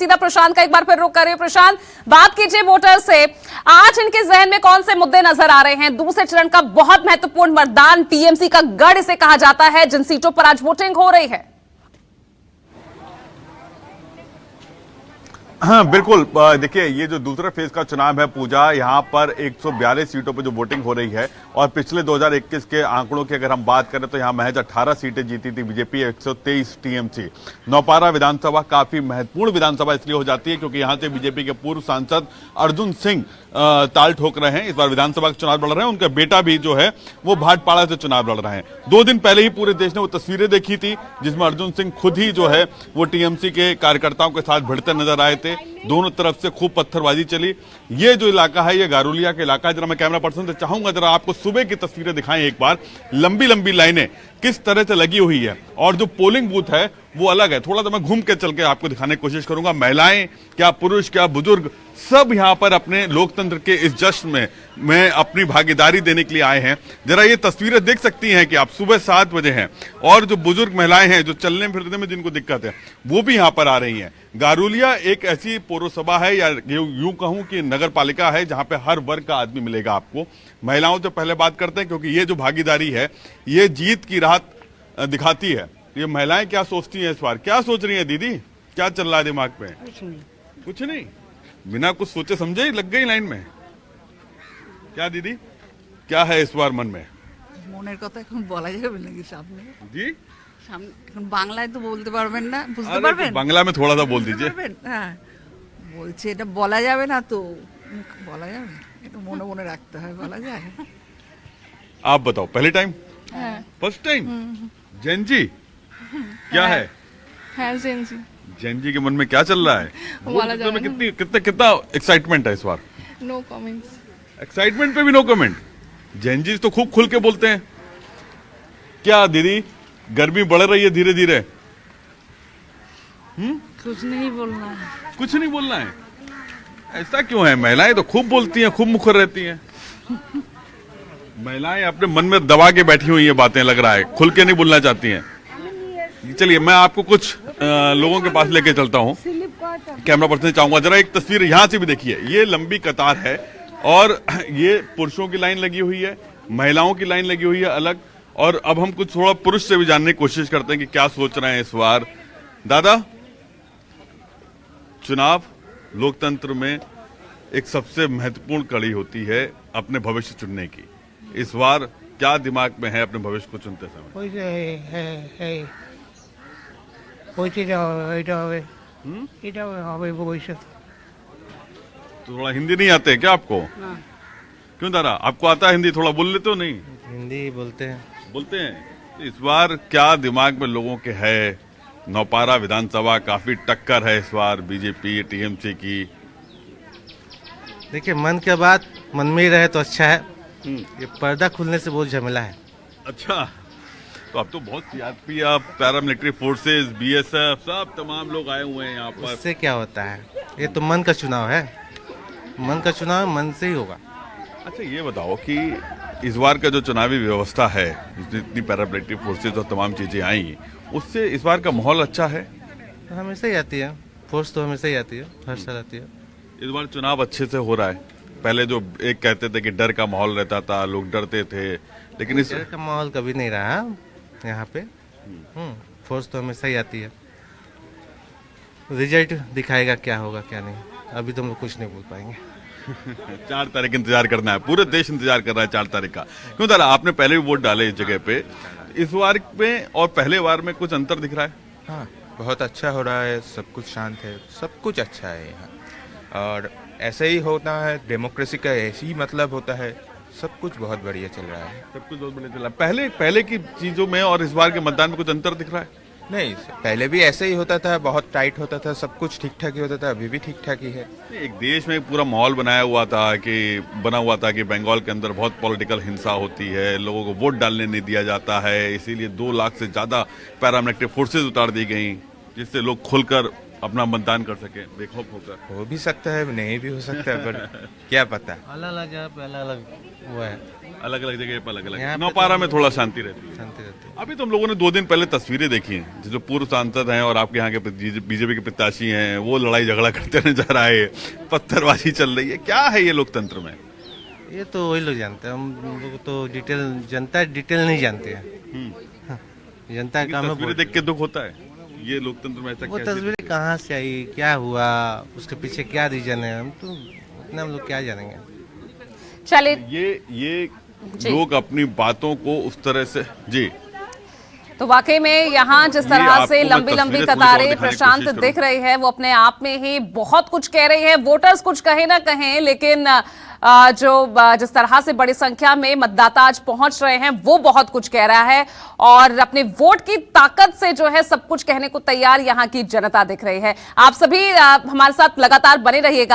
सीधा प्रशांत का एक बार फिर रुख करें। प्रशांत, बात कीजिए वोटर से, आज इनके जहन में कौन से मुद्दे नजर आ रहे हैं? दूसरे चरण का बहुत महत्वपूर्ण मतदान, टीएमसी का गढ़ इसे कहा जाता है, जिन सीटों पर आज वोटिंग हो रही है। हाँ बिल्कुल, देखिए ये जो दूसरे फेज का चुनाव है पूजा, यहाँ पर 142 सीटों पर जो वोटिंग हो रही है और पिछले 2021 के आंकड़ों की अगर हम बात करें तो यहाँ महज 18 सीटें जीती थी बीजेपी, 123 टीएमसी। नौपारा विधानसभा काफी महत्वपूर्ण विधानसभा इसलिए हो जाती है क्योंकि यहाँ से बीजेपी के पूर्व सांसद अर्जुन सिंह ताल ठोक रहे हैं, इस बार विधानसभा का चुनाव लड़ रहे हैं। उनका बेटा भी जो है वो भाटपाड़ा से चुनाव लड़ रहे हैं। 2 दिन पहले ही पूरे देश ने वो तस्वीरें देखी थी जिसमें अर्जुन सिंह खुद ही जो है वो टीएमसी के कार्यकर्ताओं के साथ भिड़ते नजर आए थे। दोनों तरफ से खूब पत्थरबाजी चली। ये जो इलाका है ये गारुलिया का इलाका है। जरा मैं कैमरा पर्सन से चाहूंगा जरा आपको सुबह की तस्वीरें दिखाएं एक बार। लंबी लंबी लाइनें किस तरह से लगी हुई है और जो पोलिंग बूथ है वो अलग है। थोड़ा सा मैं घूम के चल के आपको दिखाने की कोशिश करूंगा। महिलाएं क्या पुरुष क्या बुजुर्ग सब यहां पर अपने लोकतंत्र के इस जश्न में अपनी भागीदारी देने के लिए आए हैं। जरा ये तस्वीरें देख सकती हैं कि आप सुबह 7 बजे हैं और जो बुजुर्ग महिलाएं हैं जो चलने फिरने में जिनको दिक्कत है वो भी यहां पर आ रही हैं। गारुलिया एक ऐसी पौरसभा है या यूं कहूं कि नगर पालिका है जहां पे हर वर्ग का आदमी मिलेगा आपको। महिलाओं से पहले बात करते हैं क्योंकि ये जो भागीदारी है ये जीत की राहत दिखाती है। ये महिलाएं क्या सोचती हैं इस बार, क्या सोच रही हैं दीदी, क्या चल रहा है दिमाग पे? कुछ नहीं, बिना कुछ सोचे समझे ही लग गई लाइन में। क्या दीदी क्या है इस बार मन में? মনের কথা এখন বলা যাবে নাকি সামনে? जी সামনে এখন বাংলায় তো বলতে পারবেন না, বুঝতে अरे পারবেন? बांग्ला में थोड़ा सा बोल दीजिए। পারবেন? হ্যাঁ বলছি এটা বলা যাবে না তো, বলা যাবে, এটা মনে মনে রাখতে হয়, বলা যায়? आप बताओ, पहले time? First time? Jain ji क्या है? जैन जी के मन में क्या चल रहा है? वोट में कितना एक्साइटमेंट है इस बार? No comments. एक्साइटमेंट पे भी नो कमेंट। जैन जी तो खूब खुल के बोलते हैं। क्या दीदी गर्मी बढ़ रही है धीरे धीरे? कुछ नहीं बोलना है। कुछ नहीं बोलना है, ऐसा क्यों है? महिलाएं तो खूब बोलती हैं, खूब मुखर रहती हैं। महिलाएं अपने मन में दबा के बैठी हुई ये बातें, लग रहा है खुल के नहीं बोलना चाहती हैं। चलिए मैं आपको कुछ लोगों के पास लेके चलता हूँ। कैमरा पर्सन चाहूंगा जरा एक तस्वीर यहाँ से भी देखिए। ये लंबी कतार है और ये पुरुषों की लाइन लगी हुई है, महिलाओं की लाइन लगी हुई है अलग। और अब हम कुछ थोड़ा पुरुष से भी जानने की कोशिश करते हैं कि क्या सोच रहे हैं इस बार। दादा, चुनाव लोकतंत्र में एक सबसे महत्वपूर्ण कड़ी होती है अपने भविष्य चुनने की। इस बार क्या दिमाग में है अपने भविष्य को चुनते समय? तो थोड़ा हिंदी नहीं आते क्या आपको? क्यों दादा, आपको आता है हिंदी? थोड़ा बोल लेते हो? नहीं हिंदी बोलते हैं। तो इस बार क्या दिमाग में लोगों के है? नौपारा विधानसभा काफी टक्कर है इस बार बीजेपी टीएमसी की। देखिए मन की बात मन में ही रहे तो अच्छा है। ये पर्दा खुलने से बहुत झमेला है। अच्छा, तो अब तो बहुत सीआरपीएफ, पैरामिलिट्री फोर्सेस, बीएसएफ सब तमाम लोग आए हुए हैं यहाँ पर। उससे क्या होता है? ये तो मन का चुनाव है। मन का चुनाव मन से ही होगा। अच्छा ये बताओ कि इस बार का जो चुनावी व्यवस्था है, जितनी पैरामिलिट्री फोर्सेस और तमाम चीजें आई, उससे इस बार का माहौल अच्छा है? हमेशा ही आती है फोर्स, तो हमेशा ही आती है, हर साल आती है। इस बार चुनाव अच्छे से हो रहा है। पहले जो एक कहते थे कि डर का माहौल रहता था, लोग डरते थे, लेकिन इस डर का माहौल कभी नहीं रहा यहाँ पे। फोर्स तो हमेशा ही आती है। रिजल्ट दिखाएगा क्या होगा क्या नहीं, अभी तो हम लोग कुछ नहीं बोल पाएंगे। 4 तारीख इंतजार करना है, पूरे देश इंतजार कर रहा है 4 तारीख का। क्यों दादा, आपने पहले भी वोट डाले इस जगह पे, इस बार में और पहले बार में कुछ अंतर दिख रहा है? हाँ, बहुत अच्छा हो रहा है, सब कुछ शांत है, सब कुछ अच्छा है यहाँ। और ऐसे ही होता है, डेमोक्रेसी का ऐसे ही मतलब होता है। सब कुछ बहुत बढ़िया चल रहा है। सब कुछ बहुत बढ़िया चल रहा है। पहले की चीजों में और इस बार के मतदान में कुछ अंतर दिख रहा है? नहीं, पहले भी ऐसे ही होता था, बहुत टाइट होता था, सब कुछ ठीक ठाक ही होता था, अभी भी ठीक ठाक ही है। एक देश में पूरा माहौल बना हुआ था कि बंगाल के अंदर बहुत पॉलिटिकल हिंसा होती है, लोगों को वोट डालने नहीं दिया जाता है, इसीलिए 2 लाख से ज्यादा पैरामिलिट्री फोर्सेज उतार दी गई जिससे लोग खुलकर अपना मतदान कर सके बेखौफ होकर। हो भी सकता है, नहीं भी हो सकता है, पर क्या पता। अलग अलग जगह पे अलग अलग हुआ है। अलग अलग जगह पर अलग अलग यहाँ पे नौपारा में थोड़ा शांति रहती है। शांति रहती है। अभी तो हम लोगों ने 2 दिन पहले तस्वीरें देखी हैं, जो पूर्व सांसद हैं और आपके यहाँ के बीजेपी के प्रत्याशी हैं, वो लड़ाई झगड़ा करते नजर आए, पत्थरबाजी चल रही है। क्या है ये लोकतंत्र में? ये तो वही लोग जानते हैं, हम लोग तो जनता डिटेल नहीं जानते हैं। जनता का काम है तस्वीरें देख के दुख होता है। ये लोकतंत्र में ऐसा वो क्या तस्वीरें कहाँ से आई, क्या हुआ, उसके पीछे क्या रीजन है, हम तो उतना हम लोग क्या जानेंगे। चलिए ये जी। लोग अपनी बातों को उस तरह से जी तो वाकई में यहाँ जिस ये तरह आपको से मैं लंबी लंबी तस्वीरें थोड़ी और कतारें दिखाने की प्रशांत कोशिश दिख रही है, वो अपने आप में ही बहुत कुछ कह रही है। वोटर्स कुछ कहे ना कहें, लेकिन जिस तरह से बड़ी संख्या में मतदाता आज पहुंच रहे हैं, वो बहुत कुछ कह रहा है और अपने वोट की ताकत से जो है सब कुछ कहने को तैयार यहाँ की जनता दिख रही है। आप सभी हमारे साथ लगातार बने रहिएगा।